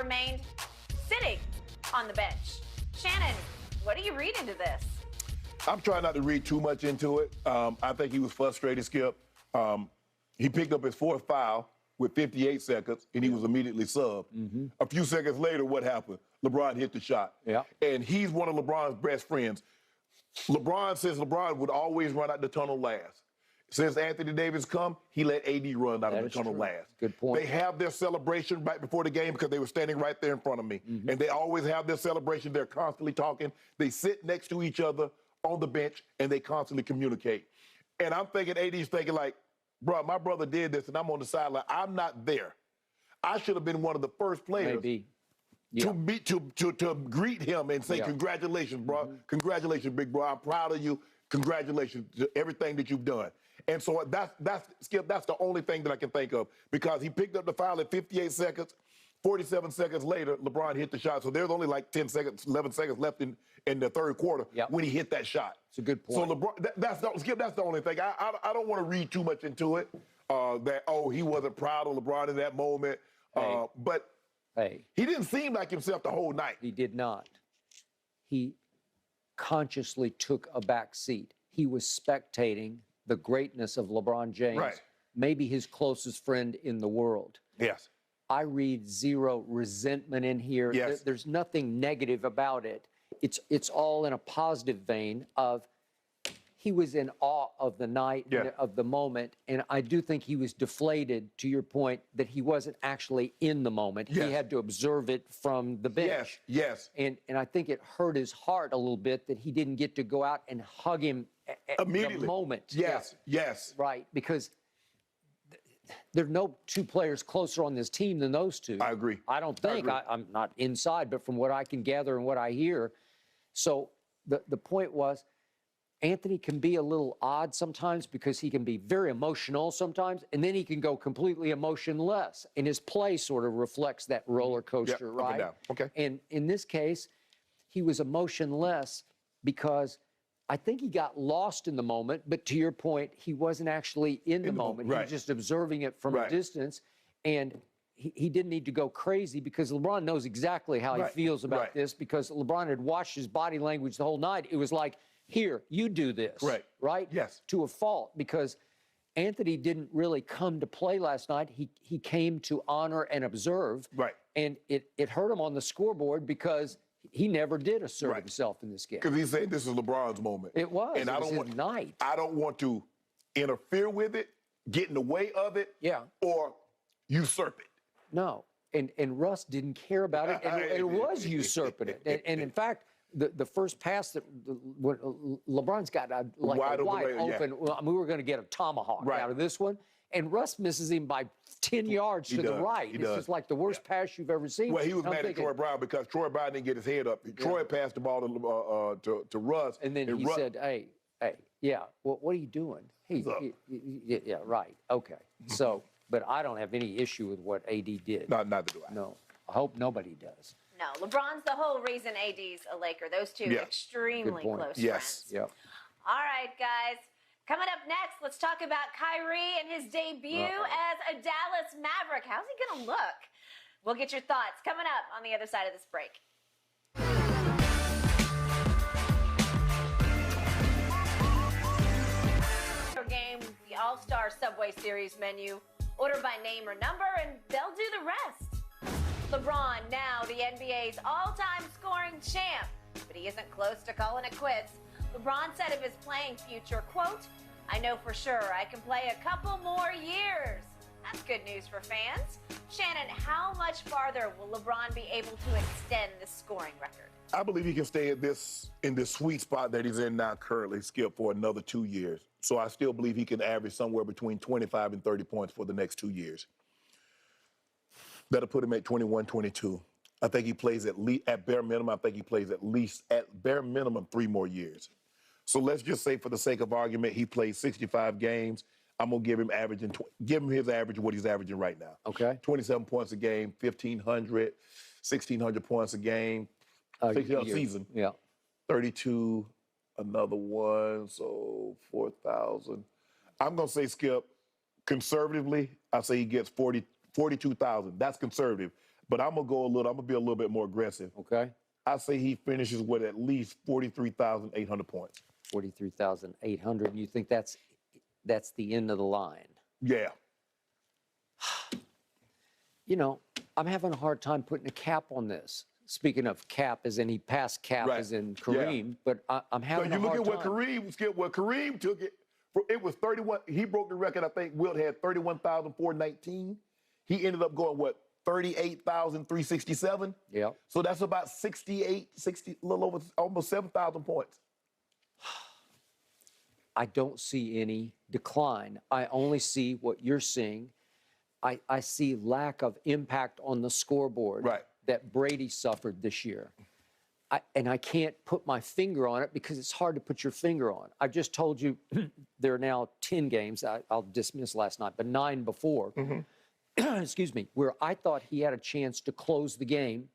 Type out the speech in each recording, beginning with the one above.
remained sitting on the bench. Shannon, what do you read into this? I'm trying not to read too much into it. I think he was frustrated, Skip. He picked up his fourth foul with 58 seconds, and he was immediately subbed. A few seconds later, what happened? LeBron hit the shot. And he's one of LeBron's best friends. LeBron says LeBron would always run out the tunnel last. Since Anthony Davis come, he let AD run out of the tunnel last. Good point. They have their celebration right before the game because they were standing right there in front of me. And they always have their celebration. They're constantly talking. They sit next to each other on the bench, and they constantly communicate. And I'm thinking, AD's thinking like, bro, my brother did this, and I'm on the sideline. I'm not there. I should have been one of the first players to greet him and say, congratulations, bro. Congratulations, big bro. I'm proud of you. Congratulations to everything that you've done. And so that's Skip, that's the only thing that I can think of, because he picked up the foul at 58 seconds. 47 seconds later, LeBron hit the shot. So there's only like 10 seconds, 11 seconds left in the third quarter when he hit that shot. It's a good point. So LeBron, Skip, that's the only thing. I don't want to read too much into it, he wasn't proud of LeBron in that moment. But he didn't seem like himself the whole night. He did not. He consciously took a back seat. He was spectating the greatness of LeBron James, maybe his closest friend in the world. Yes. I read zero resentment in here. Yes. There's nothing negative about it. It's all in a positive vein of he was in awe of the night, of the moment, and I do think he was deflated, to your point, that he wasn't actually in the moment. He had to observe it from the bench. Yes. And I think it hurt his heart a little bit that he didn't get to go out and hug him at the moment. Yes. Right, because there are no two players closer on this team than those two. I agree. I don't think. I'm not inside, but from what I can gather and what I hear. So the point was, Anthony can be a little odd sometimes because he can be very emotional sometimes, and then he can go completely emotionless. And his play sort of reflects that roller coaster, right? Up and down. Okay. And in this case, he was emotionless because I think he got lost in the moment, but to your point, he wasn't actually in the moment. He was just observing it from a distance, and he didn't need to go crazy because LeBron knows exactly how he feels about this, because LeBron had watched his body language the whole night. It was like, here, you do this, right? Yes. To a fault, because Anthony didn't really come to play last night. He came to honor and observe, and it hurt him on the scoreboard because he never did assert himself in this game. Because he's saying this is LeBron's moment. It was. And it was his night. I don't want to interfere with it, get in the way of it, or usurp it. No. And Russ didn't care about it, and it was usurping it. And in fact, the first pass that LeBron's got wide open. Well, I mean, we were going to get a tomahawk out of this one, and Russ misses him by 10 yards to the right. It's just like the worst pass you've ever seen. Well, he was mad at Troy Brown because Troy Brown didn't get his head up. Troy passed the ball to Russ. And then he said, hey, well, what are you doing? Yeah, right. Okay. So, but I don't have any issue with what AD did. Neither do I. No. I hope nobody does. No, LeBron's the whole reason AD's a Laker. Those two extremely close friends. Yep. All right, guys. Coming up next, let's talk about Kyrie and his debut as a Dallas Maverick. How's he going to look? We'll get your thoughts coming up on the other side of this break. Game, the All-Star Subway Series menu. Order by name or number, and they'll do the rest. LeBron, now the NBA's all-time scoring champ, but he isn't close to calling it quits. LeBron said of his playing future, quote, I know for sure I can play a couple more years. That's good news for fans. Shannon, how much farther will LeBron be able to extend this scoring record? I believe he can stay in this sweet spot that he's in now currently, Skip, for another 2 years. So I still believe he can average somewhere between 25 and 30 points for the next 2 years. That'll put him at 21, 22. I think he plays at bare minimum. I think he plays at bare minimum 3 more years. So let's just say, for the sake of argument, he plays 65 games. I'm gonna give him his average, what he's averaging right now. Okay. 27 points a game, 1,600 points a game, season. Yeah. 32, another one, so 4,000. I'm gonna say, Skip, conservatively, I say he gets 42,000. That's conservative. But I'm gonna be a little bit more aggressive. Okay. I say he finishes with at least 43,800 points. 43,800. And you think that's the end of the line? Yeah. You know, I'm having a hard time putting a cap on this. Speaking of cap, as in he passed cap, as in Kareem, but I'm having a hard time. So you look at what Kareem took it. It was 31. He broke the record. I think Wilt had 31,419. He ended up going, what, 38,367? Yeah. So that's about 60, a little over, almost 7,000 points. I don't see any decline. I only see what you're seeing. I see lack of impact on the scoreboard that Brady suffered this year. And I can't put my finger on it because it's hard to put your finger on. I've just told you there are now 10 games. I'll dismiss last night, but 9 before. Excuse me, where I thought he had a chance to close the game,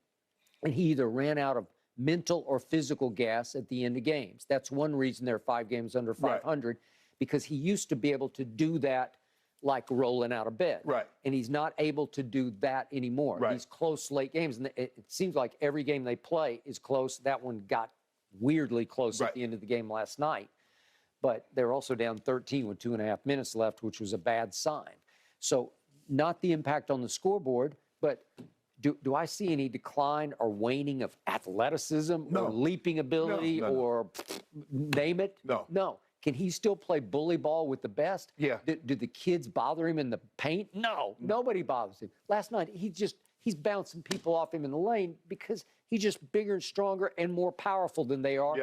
and he either ran out of mental or physical gas at the end of games. That's one reason there are 5 games under 500, because he used to be able to do that like rolling out of bed. And he's not able to do that anymore. These close late games, and it seems like every game they play is close. That one got weirdly close at the end of the game last night. But they're also down 13 with 2.5 minutes left, which was a bad sign. So not the impact on the scoreboard, but do I see any decline or waning of athleticism or leaping ability or name it? No. Can he still play bully ball with the best? Yeah. Do the kids bother him in the paint? No, nobody bothers him. Last night, he's bouncing people off him in the lane because he's just bigger and stronger and more powerful than they are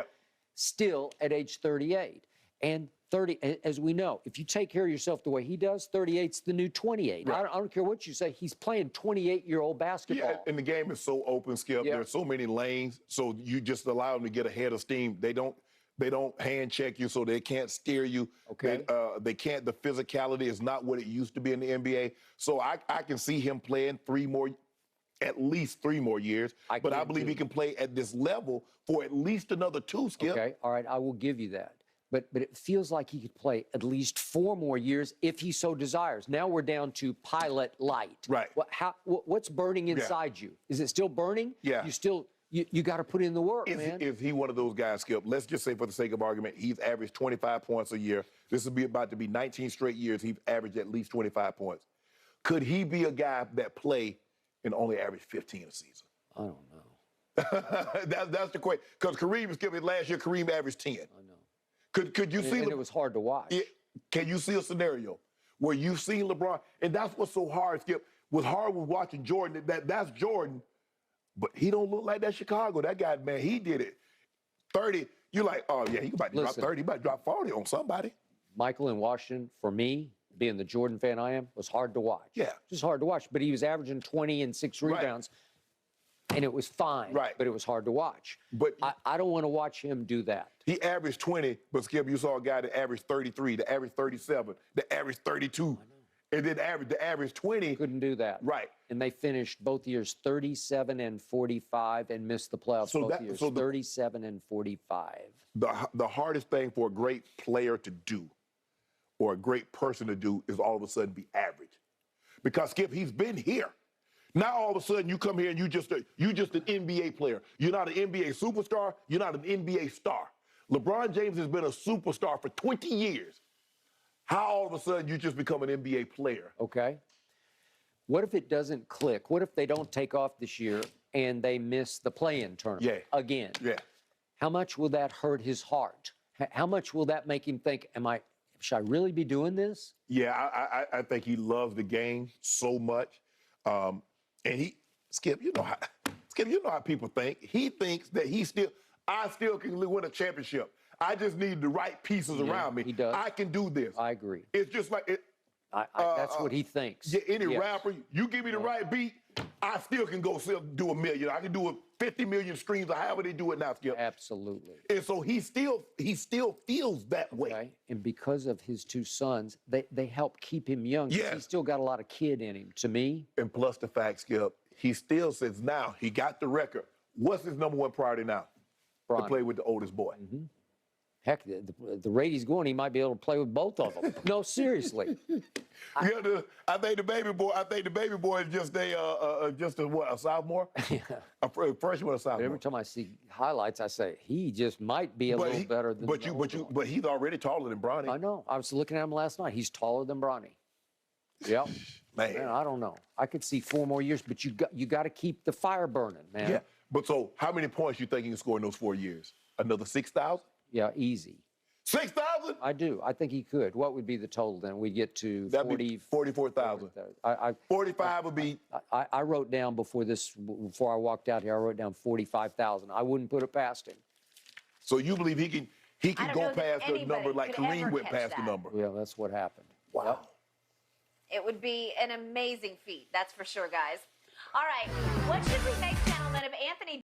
still at age 38. And 30, as we know, if you take care of yourself the way he does, 38's the new 28. I don't care what you say. He's playing 28-year-old basketball. Yeah, and the game is so open, Skip. There's so many lanes, so you just allow them to get ahead of steam. They don't hand check you, so they can't steer you. They can't. The physicality is not what it used to be in the NBA. So I can see him playing at least 3 more years. But I believe he can play at this level for at least another 2, Skip. Okay, all right, I will give you that. But it feels like he could play at least 4 more years if he so desires. Now we're down to pilot light. What's burning inside you? Is it still burning? Yeah. You got to put in the work, man. Is he one of those guys, Skip? Let's just say, for the sake of argument, he's averaged 25 points a year. This will be about to be 19 straight years. He's averaged at least 25 points. Could he be a guy that play and only average 15 a season? I don't know. That's the question. Because last year, Kareem averaged 10. I know. Could you see? And it was hard to watch. Can you see a scenario where you've seen LeBron? And that's what's so hard, Skip. What's hard with watching Jordan, that's Jordan, but he don't look like that Chicago. That guy, man, he did it. 30, you're like, oh, yeah, he about to drop 30. He about to drop 40 on somebody. Michael in Washington, for me, being the Jordan fan I am, was hard to watch. Yeah. Just hard to watch. But he was averaging 20 and 6 rebounds. And it was fine, but it was hard to watch. But I don't want to watch him do that. He averaged 20, but Skip, you saw a guy that averaged 33, that averaged 37, that averaged 32, and then the average 20. Couldn't do that. And they finished both years 37 and 45 and missed the playoffs both years, 37 and 45. The hardest thing for a great player to do or a great person to do is all of a sudden be average. Because, Skip, he's been here. Now all of a sudden you come here and you just an NBA player. You're not an NBA superstar. You're not an NBA star. LeBron James has been a superstar for 20 years. How all of a sudden you just become an NBA player? Okay. What if it doesn't click? What if they don't take off this year and they miss the play-in tournament again? How much will that hurt his heart? How much will that make him think, should I really be doing this? Yeah, I think he loves the game so much. And Skip, you know how people think. He thinks that I still can win a championship. I just need the right pieces around me. He does. I can do this. I agree. It's just like that's what he thinks. Yeah, any rapper, you give me the right beat, I still can go do $1 million. I can do 50 million streams or however they do it now, Skip. Absolutely. And so he still feels that way. And because of his 2 sons, they help keep him young. Yes. He's still got a lot of kid in him, to me. And plus the fact, Skip, he still says now he got the record. What's his #1 priority now? Bron. To play with the oldest boy. Heck, the rate he's going, he might be able to play with both of them. No, seriously. I think the baby boy. I think the baby boy is just a sophomore. Yeah. A freshman or a sophomore. But every time I see highlights, I say he just might be a little better than. But he's already taller than Bronny. I know. I was looking at him last night. He's taller than Bronny. Yep. Man, I don't know. I could see 4 more years, but you got to keep the fire burning, man. Yeah. But so, how many points you think he can score in those 4 years? Another 6,000? Yeah, easy. 6,000? I do. I think he could. What would be the total then? We'd get to That'd be 44,000. 45 would be. I wrote down before I walked out here. I wrote down 45,000. I wouldn't put it past him. So you believe he can go past the number like Kareem went past the number? Yeah, that's what happened. Wow. Yep. It would be an amazing feat, that's for sure, guys. All right, what should we make, gentlemen, of Anthony